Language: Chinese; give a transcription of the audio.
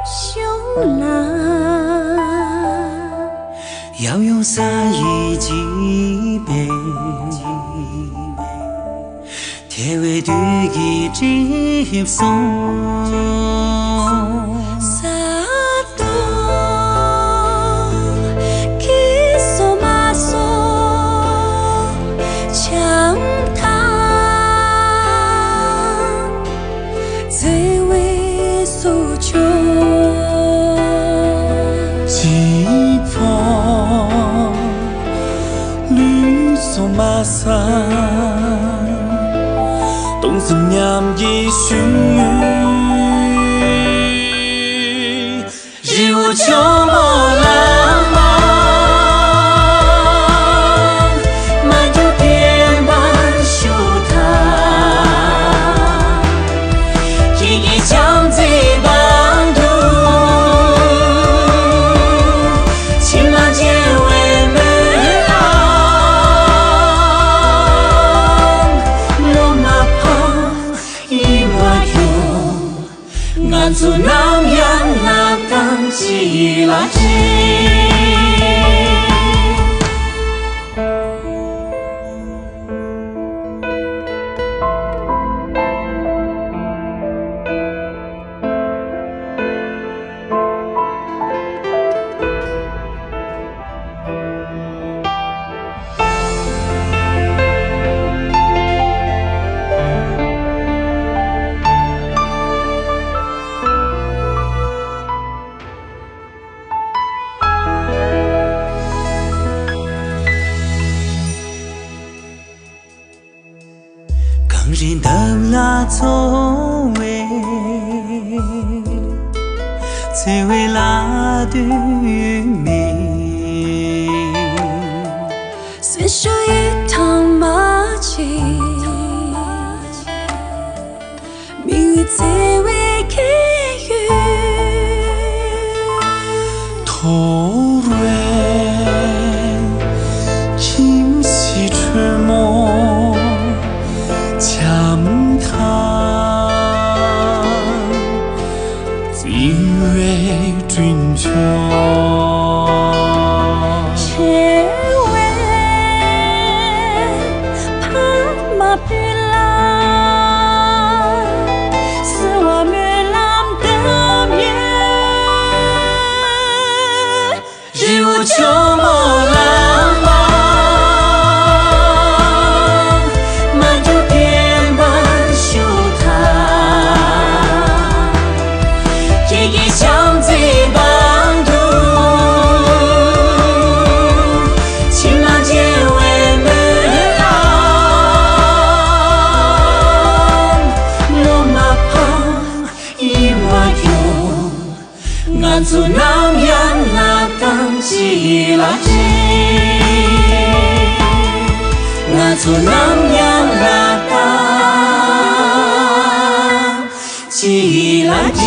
胸膛，要用洒一几杯，铁胃对一接送。几风绿松马桑，冬森娘一许，日无秋莫浪漫，满就点满修堂，一一将贼帮。俺做南洋那当起拉起。更人的那座位，最为拉的美，随手一趟马骑，命运最为给予。头蕊清溪春梦。强堂，最为俊俏，切为帕马比拉，是我们浪的面，日无秋莫浪漫。俺做南洋那当起拉起，俺做南洋那当起拉起。